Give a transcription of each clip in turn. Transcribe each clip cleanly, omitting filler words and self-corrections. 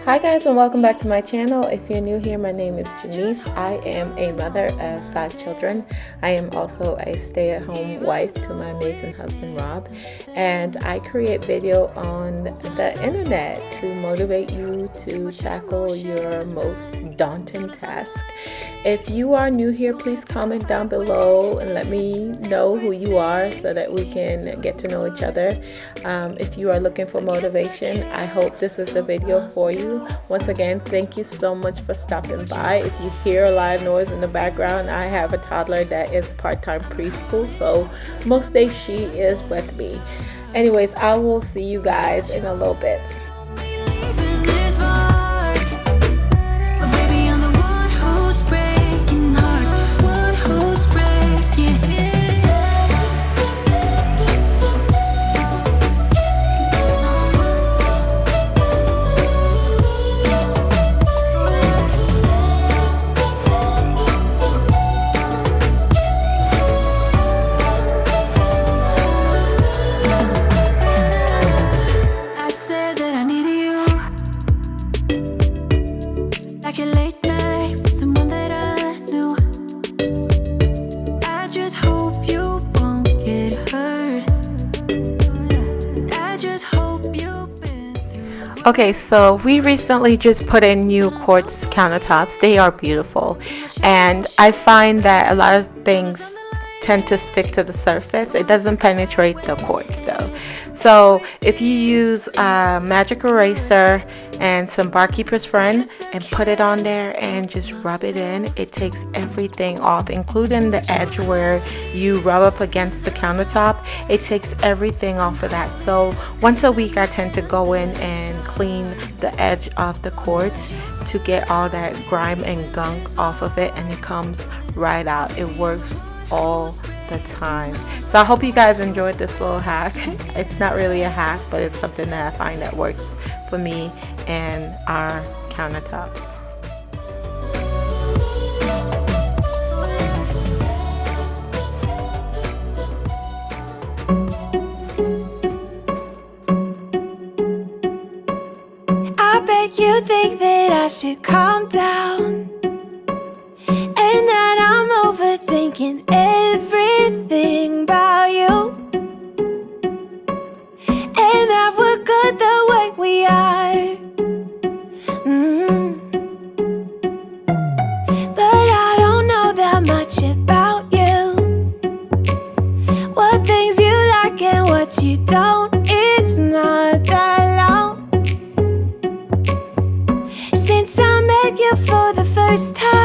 Hi guys, and welcome back to my channel. If you're new here, my name is Janice. I am a mother of 5 children. I am also a stay-at-home wife to my amazing husband Rob, and I create video on the internet to motivate you to tackle your most daunting task. If you are new here, please comment down below and let me know who you are so that we can get to know each other. If you are looking for motivation, I hope this is the video for you. Once again, thank you so much for stopping by. If you hear a loud noise in the background, I have a toddler that is part-time preschool, so most days she is with me. Anyways, I will see you guys in a little bit. Okay, so we recently just put in new quartz countertops. They are beautiful, and I find that a lot of things tend to stick to the surface. It doesn't penetrate the quartz though. So if you use a magic eraser and some barkeeper's friend and put it on there and just rub it in, it takes everything off, including the edge where you rub up against the countertop. It takes everything off of that. So once a week I tend to go in and clean the edge of the quartz to get all that grime and gunk off of it, and it comes right out. It works all the time. So I hope you guys enjoyed this little hack. It's not really a hack, but it's something that I find that works for me and our countertops. I bet you think that I should calm down, and that I'm overthinking everything about you, and that we're good the way we are. But I don't know that much about you, what things you like and what you don't. It's not that long since I met you for the first time.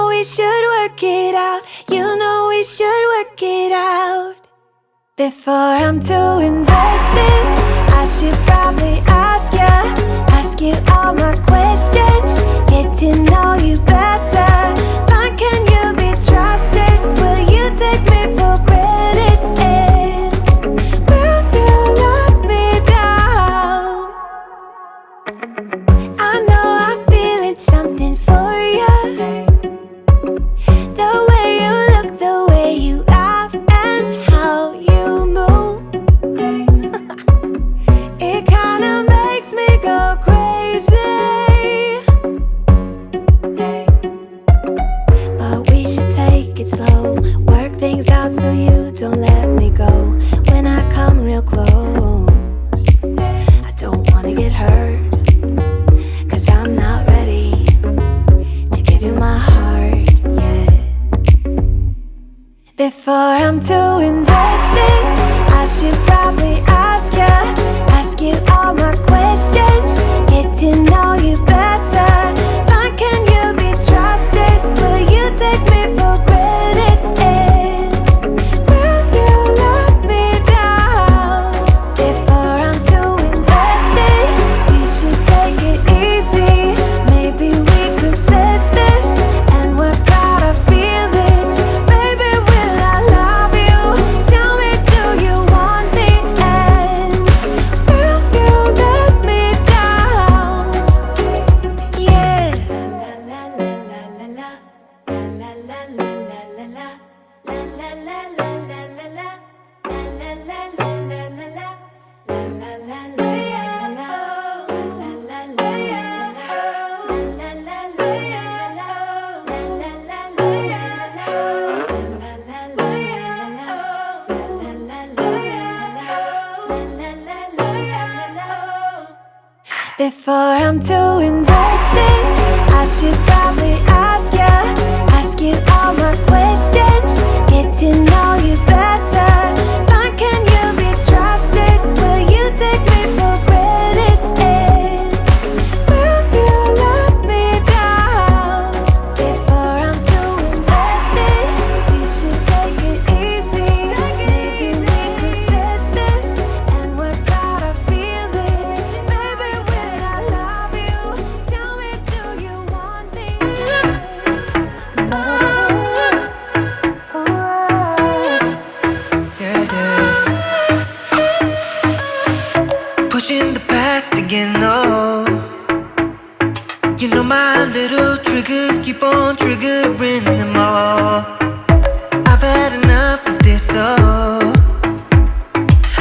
We should work it out. You know we should work it out. Before I'm too invested, I should probably ask you all my questions, get to know you better. Like, can you be trusted? Will you take me for granted? And will you let me down? I know I'm feeling something for you. Before I'm too invested, I should probably ask you all my questions, get to know you better. Like, can you be trusted? Will you take me for granted? And will you let me down? Before I'm too invested, you should take it easy. Maybe we could test this and work out our feelings. Baby, when I love you, tell me, do you want me? Pushing the past again, oh. You know my little triggers keep on triggering them all. I've had enough of this, oh.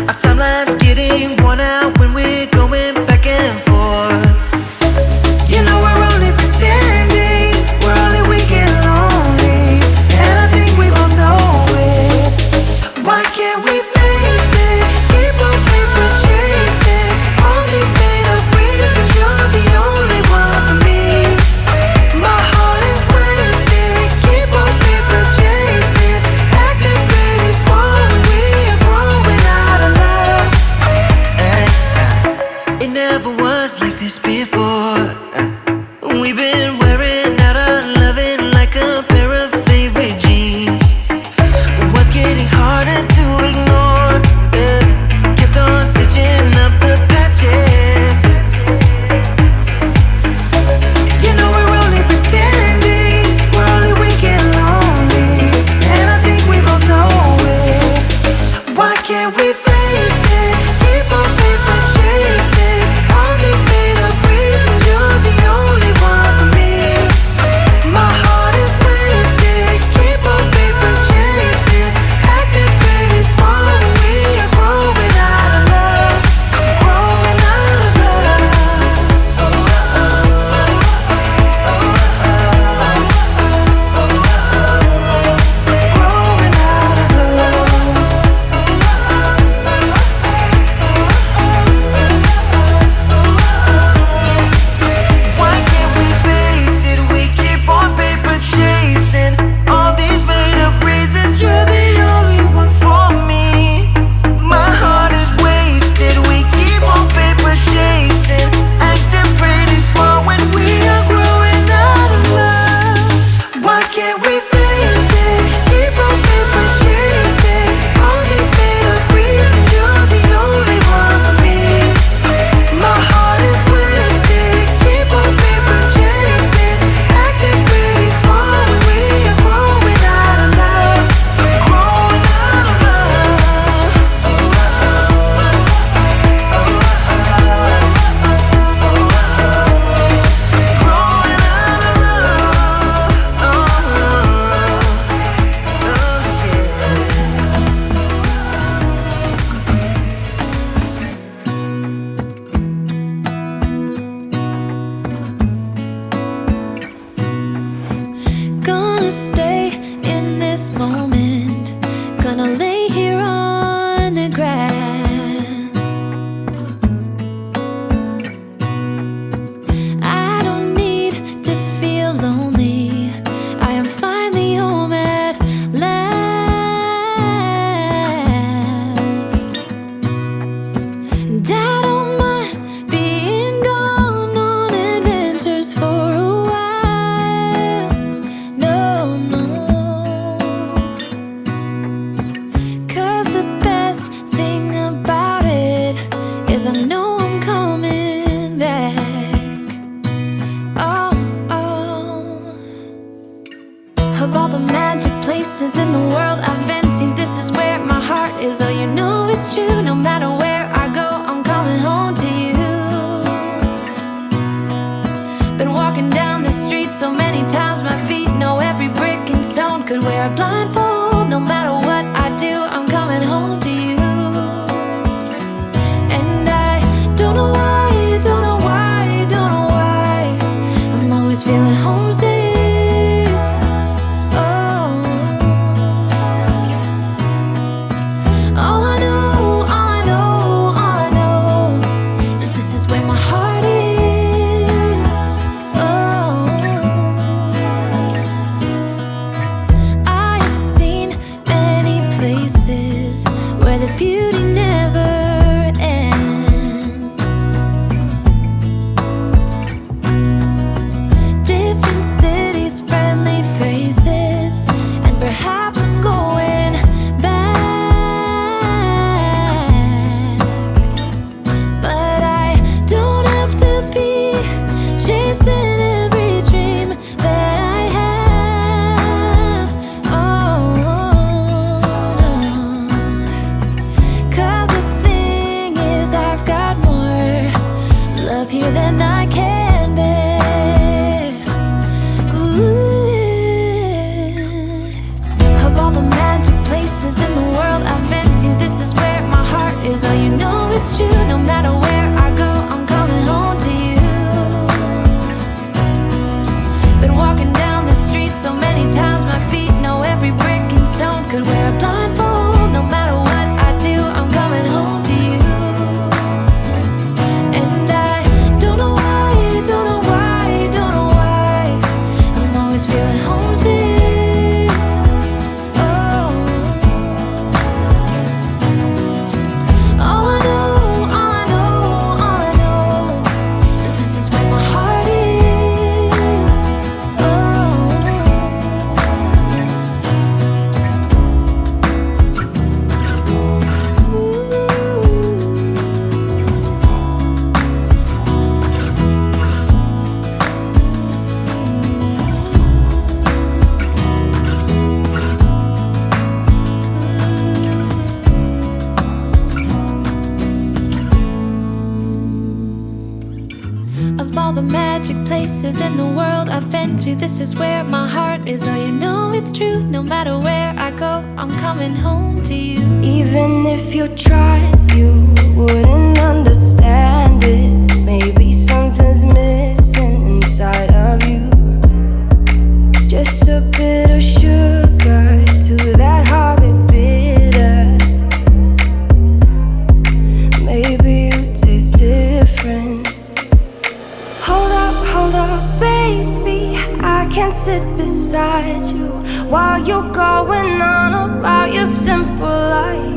Our timeline's getting worn out when we're going back and forth. You know we're only pretending, we're only weak and lonely, and I think we both know it. Why can't we face it? Keep on paper chasing all these made up reasons. You're the only one for me. My heart is wasted. Keep on paper chasing, acting pretty small when we are growing out of love. It never was like this before. We've been wearing out our loving like a pair of favorite jeans. Was getting harder to ignore, yeah. Kept on stitching up the patches. You know we're only pretending, we're only weak and lonely, and I think we both know it. Why can't we face it? Keep on paper chasing all these made up reasons. You're the only one for me. My heart is wasted. Keep on paper chasing, acting pretty small when we are growing out of love. Growing out of love. Growing out of love. Why can't we face it? We keep on paper chasing all these made up reasons. You're the only one for me. My heart is wasted. We keep on paper chasing, acting pretty small when we are growing out of love. Why can't we face it? Keep on paper chasing all these made up reasons. You're the only one for me. My heart is wasted. Keep on paper chasing, acting pretty small when we are growing out of love. Growing out of love. Growing out of Gonna stay in this moment. Gonna lay here on the grass. I don't need to feel lonely. I am finally home at last. And I don't mind being gone on adventures for a while. No, no. 'Cause the best thing about it is I know I'm coming back. Oh, oh. Of all the magic places in the world I've been to, this is where my heart is. Oh, you know it's true. No matter where I go, I'm coming home to you. Been walking down the street so many times, my feet know every brick and stone. Could wear a blindfold. No matter what I do, I'm coming home to you. And I don't know why, don't know why, don't know why I'm always feeling homesick. Oh, all I know, all I know, all I know is this is where my heart is. magic places in the world I've been to. This is where my heart is. Oh, you know it's true. No matter where I go, I'm coming home to you. Even if you tried, you wouldn't understand it. Maybe something's missing inside of you. Just a bit of sugar to that horrid bitter. Maybe you taste different. Hold up, baby, I can't sit beside you while you're going on about your simple life.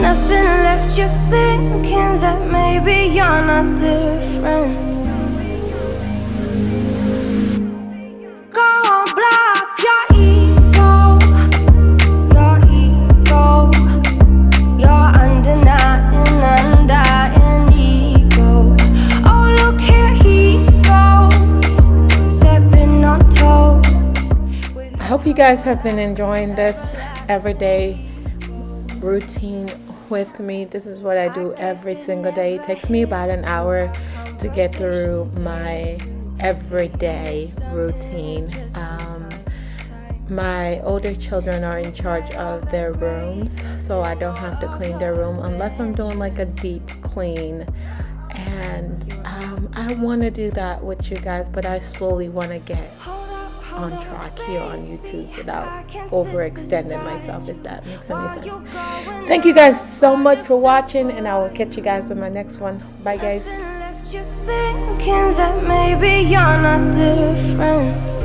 Nothing left you thinking that maybe you're not different. Go on, blow up your ego, your undying ego. Oh, look here he goes, stepping on toes. I hope you guys have been enjoying this everyday routine with me. This is what I do every single day. It takes me about an hour to get through my everyday routine. My older children are in charge of their rooms, so I don't have to clean their room unless I'm doing like a deep clean. And I want to do that with you guys, but I slowly want to get on track here on YouTube without overextending myself, if that makes any sense. Thank you guys so much for watching, and I will catch you guys in my next one. Bye guys. Just thinking that maybe you're not different.